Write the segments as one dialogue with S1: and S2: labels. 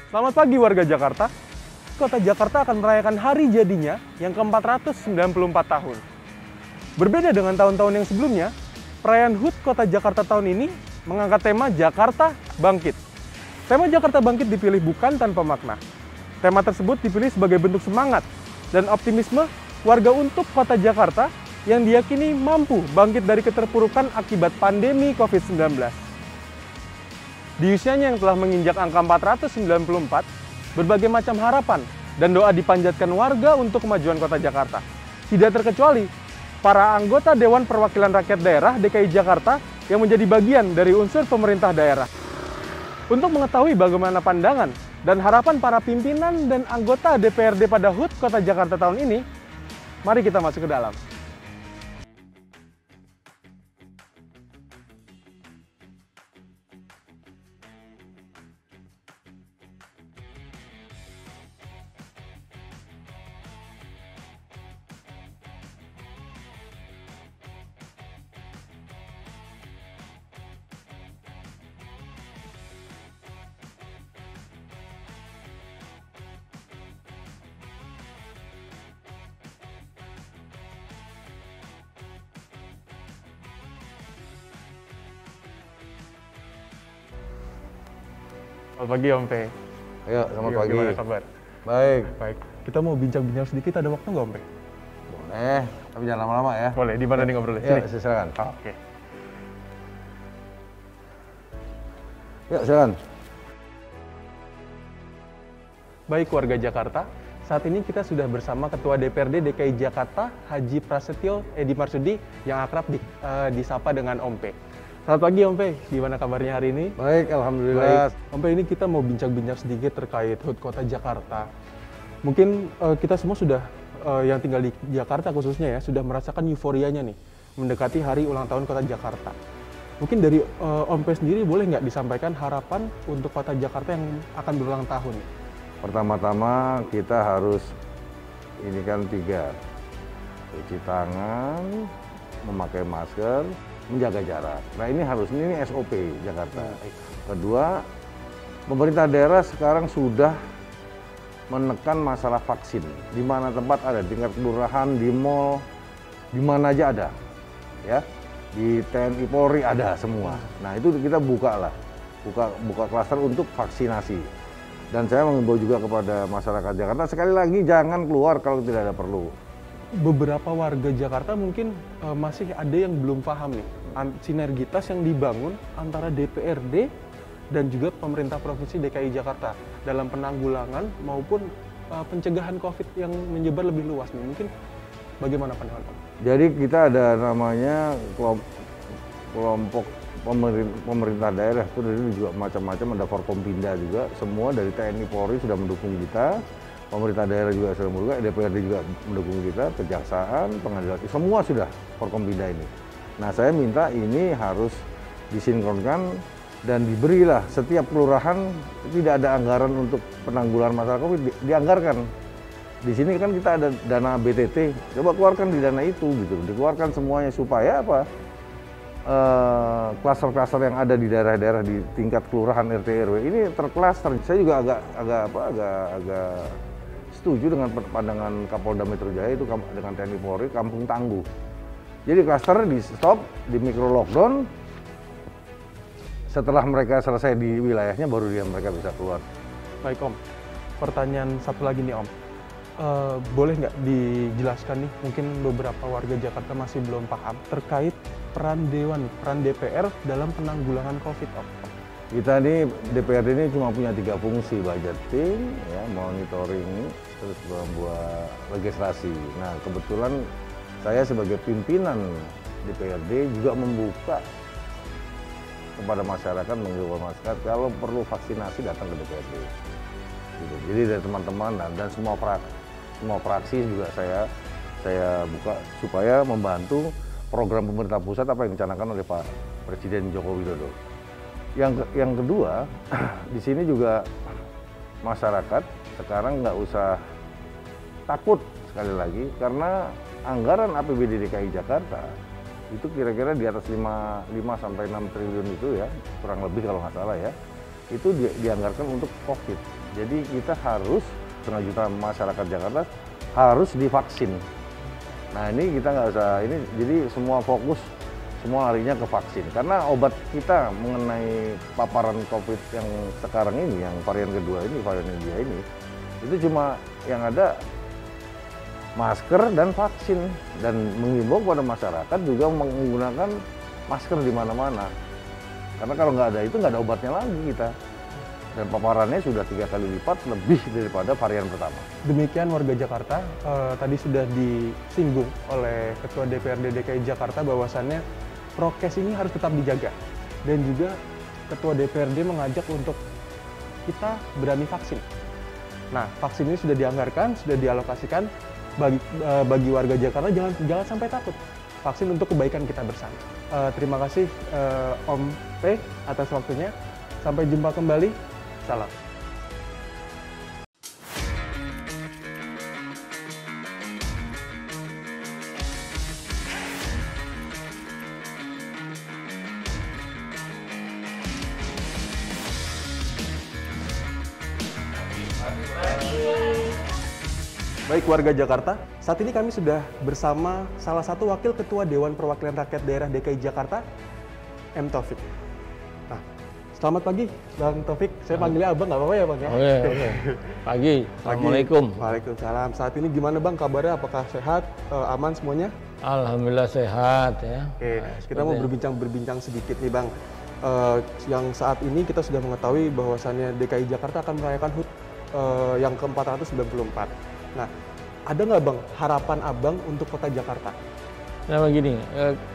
S1: Selamat pagi warga Jakarta. Kota Jakarta akan merayakan hari jadinya yang ke-494 tahun. Berbeda dengan tahun-tahun yang sebelumnya, perayaan HUT Kota Jakarta tahun ini mengangkat tema Jakarta Bangkit. Tema Jakarta Bangkit dipilih bukan tanpa makna. Tema tersebut dipilih sebagai bentuk semangat dan optimisme warga untuk Kota Jakarta yang diyakini mampu bangkit dari keterpurukan akibat pandemi COVID-19. Di usianya yang telah menginjak angka 494, berbagai macam harapan dan doa dipanjatkan warga untuk kemajuan Kota Jakarta. Tidak terkecuali para anggota Dewan Perwakilan Rakyat Daerah DKI Jakarta yang menjadi bagian dari unsur pemerintah daerah. Untuk mengetahui bagaimana pandangan dan harapan para pimpinan dan anggota DPRD pada HUT Kota Jakarta tahun ini, mari kita masuk ke dalam. Selamat pagi Om P.
S2: Ayo, selamat pagi.
S1: Gimana kabar?
S2: Baik.
S1: Baik. Kita mau bincang-bincang sedikit, ada waktu nggak Om P?
S2: Boleh, tapi jangan lama-lama ya.
S1: Boleh, di mana nih ngobrolnya?
S2: Ya,
S1: Sini.
S2: silakan.
S1: Oke.
S2: Ya, silakan.
S1: Baik warga Jakarta, saat ini kita sudah bersama Ketua DPRD DKI Jakarta, Haji Prasetyo Edi Marsudi, yang akrab disapa dengan Om P. Selamat pagi Om P, gimana kabarnya hari ini?
S2: Baik, alhamdulillah.
S1: Baik. Om P, ini kita mau bincang-bincang sedikit terkait HUT Kota Jakarta. Mungkin kita semua sudah, yang tinggal di Jakarta khususnya ya, sudah merasakan euforianya nih, mendekati hari ulang tahun Kota Jakarta. Mungkin dari Om P sendiri boleh nggak disampaikan harapan untuk Kota Jakarta yang akan berulang tahun?
S2: Pertama-tama kita harus, ini kan 3, cuci tangan, memakai masker, menjaga jarak. Nah ini SOP Jakarta. Kedua, pemerintah daerah sekarang sudah menekan masalah vaksin. Di mana tempat ada, di tingkat kelurahan, di mall, di mana aja ada. Ya, di TNI Polri ada semua. Nah itu kita buka klaster untuk vaksinasi. Dan saya mengimbau juga kepada masyarakat Jakarta, sekali lagi jangan keluar kalau tidak ada perlu.
S1: Beberapa warga Jakarta mungkin masih ada yang belum paham nih, sinergitas yang dibangun antara DPRD dan juga pemerintah Provinsi DKI Jakarta dalam penanggulangan maupun pencegahan COVID yang menyebar lebih luas nih. Mungkin bagaimana pandangan Pak?
S2: Jadi kita ada namanya kelompok pemerintah daerah, itu juga macam-macam, ada Forkompinda juga, semua dari TNI Polri sudah mendukung kita. Pemerintah daerah juga sudah mendukung, DPRD juga mendukung kita, kejaksaan, pengadilan, semua sudah Forkompinda ini. Nah saya minta ini harus disinkronkan dan diberilah setiap kelurahan, tidak ada anggaran untuk penanggulangan masalah COVID, dianggarkan. Di sini kan kita ada dana BTT, coba keluarkan di dana itu gitu, dikeluarkan semuanya supaya apa? Klaster-klaster yang ada di daerah-daerah di tingkat kelurahan RT RW ini terklaster. Saya juga agak setuju dengan pandangan Kapolda Metro Jaya itu dengan TNI Polri, kampung tangguh. Jadi klaster di stop, di micro lockdown. Setelah mereka selesai di wilayahnya, baru mereka bisa keluar.
S1: Baik Om, pertanyaan satu lagi nih Om. Boleh nggak dijelaskan nih, mungkin beberapa warga Jakarta masih belum paham terkait peran Dewan, peran DPR dalam penanggulangan COVID Om?
S2: Kita ini DPRD ini cuma punya 3 fungsi, budgeting, ya, monitoring, terus membuat legislasi. Nah kebetulan saya sebagai pimpinan DPRD juga membuka kepada masyarakat, mengimbau masyarakat kalau perlu vaksinasi datang ke DPRD. Gitu. Jadi dari teman-teman dan semua fraksi juga saya buka supaya membantu program pemerintah pusat apa yang dicanangkan oleh Pak Presiden Joko Widodo. Yang kedua, di sini juga masyarakat sekarang nggak usah takut sekali lagi karena anggaran APBD DKI Jakarta itu kira-kira di atas 5 sampai 6 triliun itu ya, kurang lebih kalau nggak salah ya, itu dianggarkan untuk COVID. Jadi kita harus, 1,5 juta masyarakat Jakarta harus divaksin. Nah ini kita nggak usah, ini jadi semua fokus, semua larinya ke vaksin. Karena obat kita mengenai paparan COVID yang sekarang ini, yang varian kedua ini, varian India ini, itu cuma yang ada masker dan vaksin. Dan mengimbau kepada masyarakat juga menggunakan masker di mana-mana. Karena kalau nggak ada itu, nggak ada obatnya lagi kita. Dan paparannya sudah 3 kali lipat lebih daripada varian pertama.
S1: Demikian warga Jakarta, tadi sudah disinggung oleh Ketua DPRD DKI Jakarta bahwasannya prokes ini harus tetap dijaga. Dan juga Ketua DPRD mengajak untuk kita berani vaksin. Nah, vaksin ini sudah dianggarkan, sudah dialokasikan bagi warga Jakarta, jangan sampai takut. Vaksin untuk kebaikan kita bersama. Terima kasih Om P atas waktunya. Sampai jumpa kembali. Salam. Baik warga Jakarta, saat ini kami sudah bersama salah satu Wakil Ketua Dewan Perwakilan Rakyat Daerah DKI Jakarta, M. Taufik. Nah, selamat pagi Bang Taufik, saya panggilnya Abang, nggak apa-apa ya Bang ya?
S3: Oke. Pagi, Assalamualaikum.
S1: Waalaikumsalam. Saat ini gimana Bang kabarnya, apakah sehat, aman semuanya?
S3: Alhamdulillah sehat ya.
S1: Oke, kita mau berbincang sedikit nih Bang. Yang saat ini kita sudah mengetahui bahwasannya DKI Jakarta akan merayakan HUT yang ke-494. Nah, ada nggak Bang harapan Abang untuk kota Jakarta?
S3: Nah begini,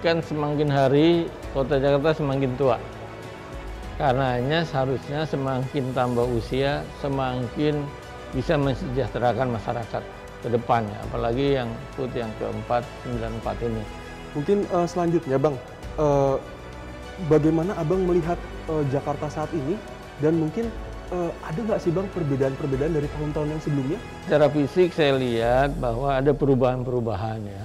S3: kan semakin hari kota Jakarta semakin tua. Karenanya seharusnya semakin tambah usia, semakin bisa mensejahterakan masyarakat ke depannya. Apalagi yang HUT yang ke-494 ini.
S1: Mungkin selanjutnya Bang, bagaimana Abang melihat Jakarta saat ini dan mungkin ada nggak sih Bang perbedaan-perbedaan dari tahun-tahun yang sebelumnya?
S3: Secara fisik saya lihat bahwa ada perubahan-perubahan ya.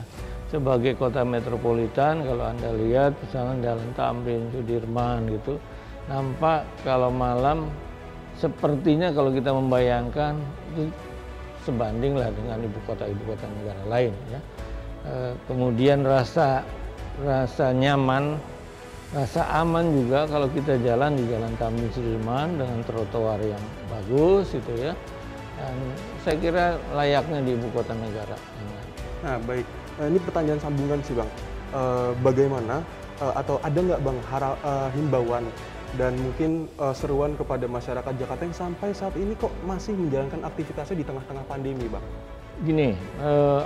S3: Sebagai kota metropolitan, kalau Anda lihat misalnya Jalan Tamrin, Sudirman gitu, nampak kalau malam sepertinya kalau kita membayangkan itu sebandinglah dengan ibu kota negara lain ya. Kemudian rasa nyaman, rasa aman juga kalau kita jalan di Jalan Tamrin Sudirman dengan trotoar yang bagus gitu ya. Dan saya kira layaknya di ibu kota negara.
S1: Nah baik, ini pertanyaan sambungan sih Bang. Bagaimana atau ada nggak Bang himbauan dan mungkin seruan kepada masyarakat Jakarta yang sampai saat ini kok masih menjalankan aktivitasnya di tengah-tengah pandemi Bang?
S3: Gini,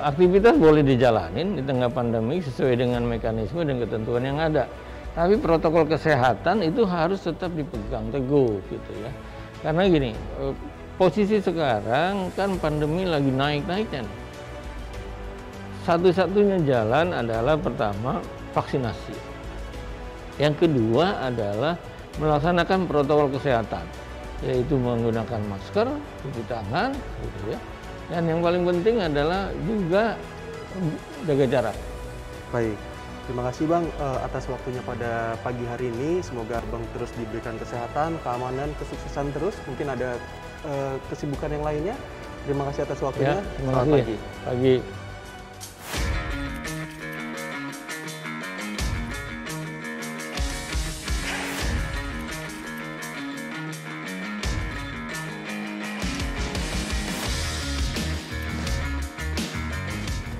S3: aktivitas boleh dijalanin di tengah pandemi sesuai dengan mekanisme dan ketentuan yang ada. Tapi protokol kesehatan itu harus tetap dipegang teguh gitu ya. Karena gini, posisi sekarang kan pandemi lagi naik-naiknya nih. Satu-satunya jalan adalah pertama vaksinasi. Yang kedua adalah melaksanakan protokol kesehatan, yaitu menggunakan masker, cuci tangan gitu ya. Dan yang paling penting adalah juga jaga jarak.
S1: Baik. Terima kasih Bang atas waktunya pada pagi hari ini. Semoga Bang terus diberikan kesehatan, keamanan, kesuksesan terus. Mungkin ada kesibukan yang lainnya. Terima kasih atas waktunya.
S3: Ya, terima kasih. Pagi.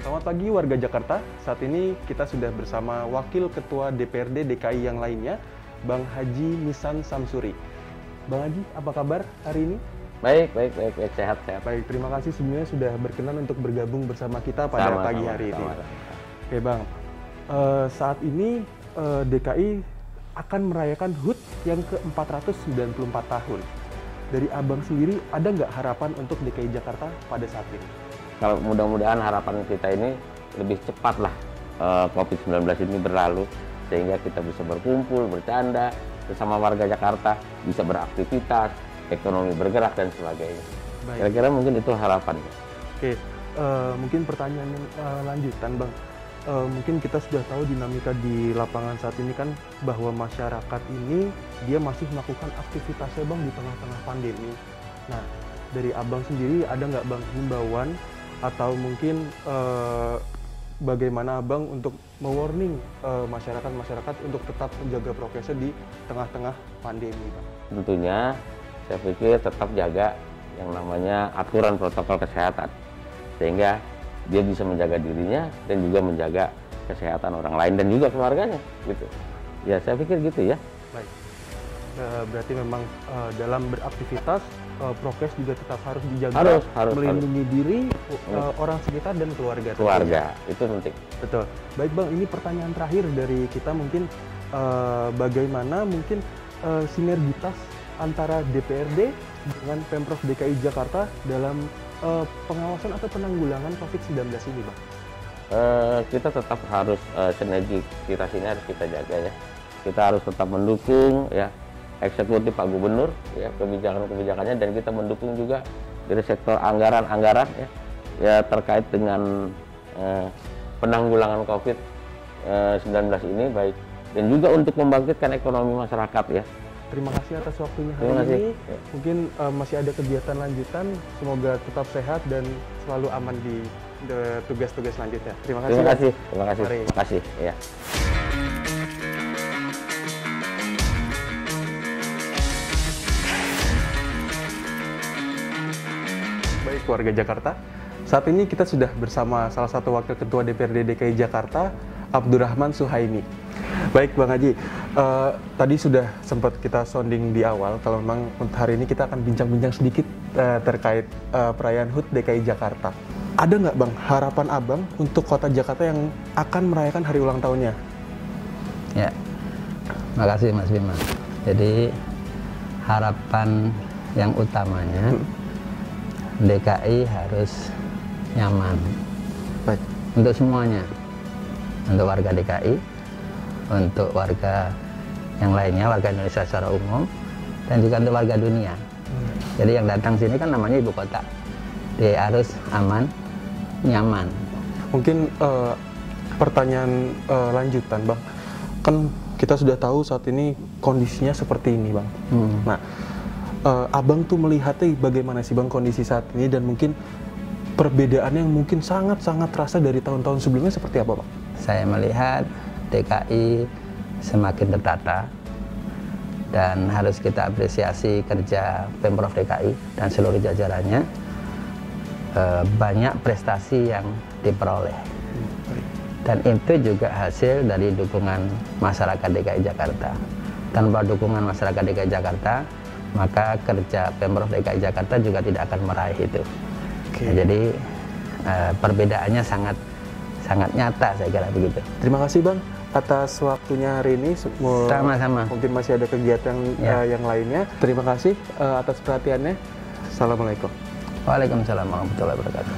S1: Selamat pagi warga Jakarta, saat ini kita sudah bersama Wakil Ketua DPRD DKI yang lainnya, Bang Haji Misan Samsuri. Bang Haji, apa kabar hari ini?
S4: Baik, sehat.
S1: Baik, terima kasih sebelumnya sudah berkenan untuk bergabung bersama kita pada pagi hari ini. Oke Bang, saat ini DKI akan merayakan HUT yang ke-494 tahun. Dari Abang sendiri, ada nggak harapan untuk DKI Jakarta pada saat ini?
S4: Kalau mudah-mudahan harapan kita ini lebih cepat lah COVID-19 ini berlalu, sehingga kita bisa berkumpul, bercanda bersama warga Jakarta, bisa beraktivitas, ekonomi bergerak dan sebagainya. Kira-kira mungkin itu harapannya.
S1: Oke, mungkin pertanyaan lanjutan Bang. Mungkin kita sudah tahu dinamika di lapangan saat ini kan bahwa masyarakat ini dia masih melakukan aktivitasnya Bang di tengah-tengah pandemi. Nah, dari Abang sendiri ada nggak Bang himbauan atau mungkin bagaimana Abang untuk mewarning masyarakat untuk tetap menjaga prokesnya di tengah-tengah pandemi, Bang?
S4: Tentunya saya pikir tetap jaga yang namanya aturan protokol kesehatan, sehingga dia bisa menjaga dirinya dan juga menjaga kesehatan orang lain dan juga keluarganya, gitu. Ya, saya pikir gitu ya.
S1: Baik. Berarti memang dalam beraktivitas prokes juga tetap harus dijaga,
S4: harus
S1: melindungi diri, orang sekitar dan keluarga.
S4: Keluarga itu penting.
S1: Betul. Baik Bang, ini pertanyaan terakhir dari kita mungkin bagaimana mungkin sinergitas antara DPRD dengan Pemprov DKI Jakarta dalam pengawasan atau penanggulangan COVID-19 ini, Bang?
S4: Kita tetap harus sinergitas ini harus kita jaga ya. Kita harus tetap mendukung ya eksekutif Pak Gubernur ya kebijakan-kebijakannya, dan kita mendukung juga dari sektor anggaran ya terkait dengan penanggulangan COVID-19 ini baik, dan juga untuk membangkitkan ekonomi masyarakat ya.
S1: Terima kasih atas waktunya hari ini. Mungkin masih ada kegiatan lanjutan. Semoga tetap sehat dan selalu aman di tugas-tugas selanjutnya. Terima kasih.
S4: Terima kasih. Ya.
S1: Baik warga Jakarta, saat ini kita sudah bersama salah satu Wakil Ketua DPRD DKI Jakarta, Abdurrahman Suhaimi. Baik Bang Haji, tadi sudah sempat kita sounding di awal kalau memang untuk hari ini kita akan bincang-bincang sedikit terkait perayaan HUT DKI Jakarta. Ada nggak Bang harapan Abang untuk kota Jakarta yang akan merayakan hari ulang tahunnya?
S5: Ya, makasih Mas Bima. Jadi harapan yang utamanya DKI harus nyaman.
S1: Baik.
S5: Untuk semuanya, untuk warga DKI, untuk warga yang lainnya, warga Indonesia secara umum, dan juga untuk warga dunia. Jadi yang datang sini kan namanya ibu kota, dia harus aman, nyaman.
S1: Mungkin pertanyaan lanjutan Bang, kan kita sudah tahu saat ini kondisinya seperti ini Bang. Nah, Abang tuh melihatnya bagaimana sih Bang kondisi saat ini, dan mungkin perbedaannya yang mungkin sangat-sangat terasa dari tahun-tahun sebelumnya seperti apa Bang?
S5: Saya melihat DKI semakin tertata, dan harus kita apresiasi kerja Pemprov DKI dan seluruh jajarannya. Banyak prestasi yang diperoleh, dan itu juga hasil dari dukungan masyarakat DKI Jakarta. Tanpa dukungan masyarakat DKI Jakarta, maka kerja Pemprov DKI Jakarta juga tidak akan meraih itu. Nah, jadi perbedaannya sangat nyata, saya kira begitu.
S1: Terima kasih Bang atas waktunya hari ini.
S5: Sama-sama.
S1: Mungkin masih ada kegiatan yang lainnya. Terima kasih atas perhatiannya. Assalamualaikum.
S5: Waalaikumsalam warahmatullahi wabarakatuh.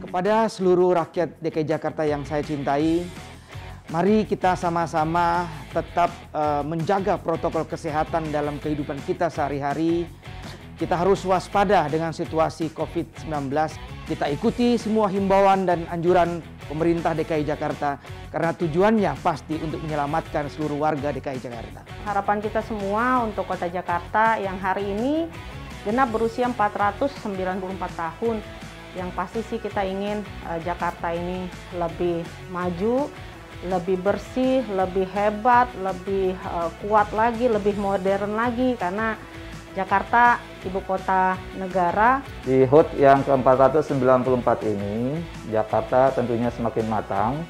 S6: Kepada seluruh rakyat DKI Jakarta yang saya cintai, mari kita sama-sama tetap menjaga protokol kesehatan dalam kehidupan kita sehari-hari. Kita harus waspada dengan situasi COVID-19. Kita ikuti semua himbauan dan anjuran pemerintah DKI Jakarta, karena tujuannya pasti untuk menyelamatkan seluruh warga DKI Jakarta.
S7: Harapan kita semua untuk Kota Jakarta yang hari ini genap berusia 494 tahun. Yang pasti sih kita ingin Jakarta ini lebih maju, lebih bersih, lebih hebat, lebih kuat lagi, lebih modern lagi, karena Jakarta ibu kota negara.
S8: Di HUT yang ke-494 ini, Jakarta tentunya semakin matang,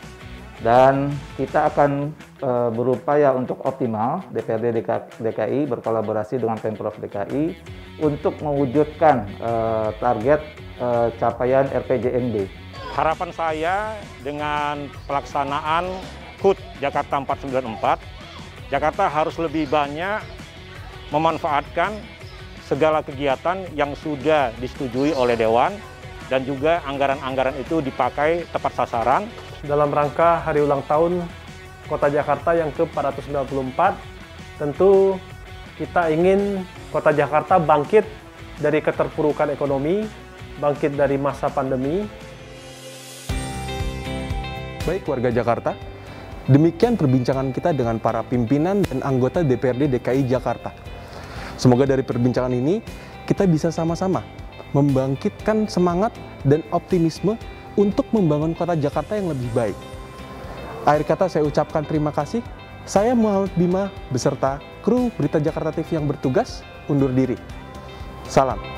S8: dan kita akan berupaya untuk optimal. DPRD DKI berkolaborasi dengan Pemprov DKI untuk mewujudkan target capaian RPJMD.
S9: Harapan saya dengan pelaksanaan HUT Jakarta 494, Jakarta harus lebih banyak memanfaatkan segala kegiatan yang sudah disetujui oleh Dewan, dan juga anggaran-anggaran itu dipakai tepat sasaran.
S1: Dalam rangka hari ulang tahun Kota Jakarta yang ke-494, tentu kita ingin Kota Jakarta bangkit dari keterpurukan ekonomi, bangkit dari masa pandemi. Baik warga Jakarta, Demikian perbincangan kita dengan para pimpinan dan anggota DPRD DKI Jakarta. Semoga dari perbincangan ini kita bisa sama-sama membangkitkan semangat dan optimisme untuk membangun kota Jakarta yang lebih baik. Akhir kata saya ucapkan terima kasih. Saya Muhammad Bima beserta kru Berita Jakarta TV yang bertugas undur diri. Salam.